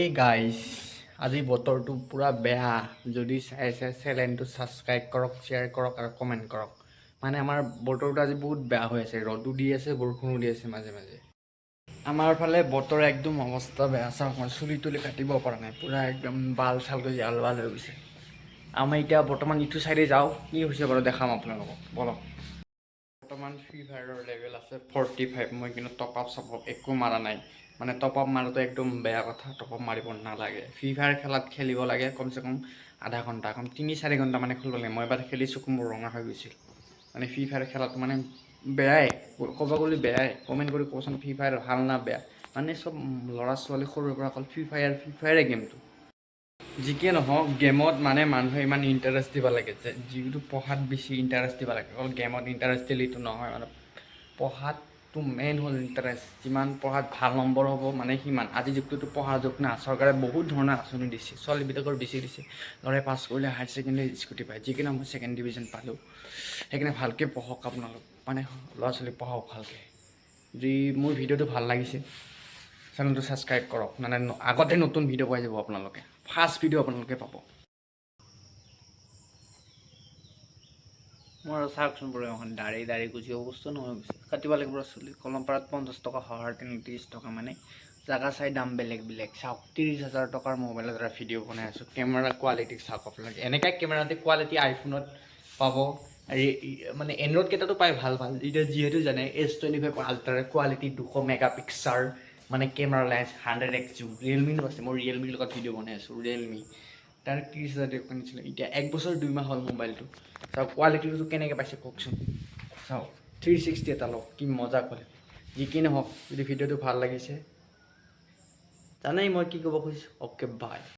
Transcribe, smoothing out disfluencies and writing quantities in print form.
এই গাইজ আজি বতৰটো পুৰা বেয়া যদি চাইছে চেনেলটো ছাবস্ক্ৰাইব কৰক শ্বেয়াৰ কৰক আৰু কমেণ্ট কৰক মানে আমাৰ বতৰটো আজি বহুত বেয়া হৈ আছে ৰ'দো দি আছে বৰষুণো দি আছে মাজে মাজে আমাৰ ফালে বতৰ একদম অৱস্থা বেয়া চাওক মই চুলি তুলি কাটিব পৰা নাই পুৰা একদম বাল চাল কৰি আল বাল হৈ গৈছে আমি এতিয়া বৰ্তমান ইটো চাইডে যাওঁ কি হৈছে বাৰু দেখাম আপোনালোকক বলক বৰ্তমান ফ্ৰী ফায়াৰৰ লেভেল আছে 45 মই কিন্তু টপ আপ চপ একো মাৰা নাই মানে টপ আপ মাৰাটো একদম বেয়া কথা টপ আপ মাৰিব নালাগে ফ্ৰী ফায়াৰ খেলিব লাগে কমচে কম আধা ঘণ্টা 3-4 ঘণ্টা মানে খেলিব লাগে মই এবাৰ খেলিছোঁ মোৰ ৰঙা হৈ গৈছিল মানে ফ্ৰী ফায়াৰ খেলাটো মানে বেয়াই ক'ব গ'লে বেয়াই কমেণ্ট কৰি ক'বচোন ফ্ৰী ফায়াৰ ভাল না বেয়া মানে চব ল'ৰা ছোৱালী সৰুৰ পৰা অকল ফ্ৰী ফায়াৰে গেমটো যিকে নহওক গেমত মানে মানুহে ইমান ইণ্টাৰেষ্ট দিব লাগে যে যিটো পঢ়াত বেছি ইণ্টাৰেষ্ট দিব লাগে অকল গেমত ইণ্টাৰেষ্ট দিলেতো নহয় মানে পঢ়াটো মেইন হ'ল ইণ্টাৰেষ্ট যিমান পঢ়াত ভাল নম্বৰ হ'ব মানে সিমান আজি যুগটোতো পঢ়াৰ যুগ না চৰকাৰে বহুত ধৰণৰ আঁচনি দিছে ছোৱালীবিলাকৰ বেছি দিছে ল'ৰাই পাছ কৰিলে হায়াৰ ছেকেণ্ডেৰী স্কুটি পায় যিকি নহওক মই ছেকেণ্ড ডিভিজন পালোঁ সেইকাৰণে ভালকৈ পঢ়ক আপোনালোক মানে ল'ৰা ছোৱালী পঢ়ক ভালকৈ যদি মোৰ ভিডিঅ'টো ভাল লাগিছে চেনেলটো ছাবস্ক্ৰাইব কৰক মানে আগতে নতুন ভিডিঅ' পাই যাব আপোনালোকে ফাৰ্ষ্ট ভিডিঅ' আপোনালোকে পাব মোৰ আৰু চাওকচোন বাৰু এখন দাড়ি গুচি অৱস্থা নহয় গৈছে কাটিব লাগিব চুলি কলমপাৰাত 50 টকা সহাৰ 30 টকা মানে জাগা চাই দাম বেলেগ চাওক 30,000 টকাৰ মোবাইলৰ দ্বাৰা ভিডিঅ' বনাই আছোঁ কেমেৰা কোৱালিটি চাওক আপোনালোকে এনেকুৱা কেমেৰাতে কোৱালিটি আইফোনত পাব মানে এণ্ড্ৰইড কেইটাতো পায় ভাল এতিয়া যিহেতু জানে S25 আল্ট্ৰাৰ কোৱালিটি 200 মেগাপিক্সেল মানে কেমেৰা লেন্স 100x জুম ৰিয়েলমিৰো আছে মই ৰিয়েলমিৰ লগত ভিডিঅ' বনাই আছোঁ ৰিয়েলমি তাৰ 30,000 টকা কিনিছিলোঁ এতিয়া 1 বছৰ 2 মাহ হ'ল মোবাইলটো চাওক কোৱালিটিটো কেনেকৈ পাইছে কওকচোন চাওক 360 এটা লওক কি মজা কৰে যি কি নহওক যদি ভিডিঅ'টো ভাল লাগিছে জানেই মই কি ক'ব খুজিছোঁ অ'কে বাই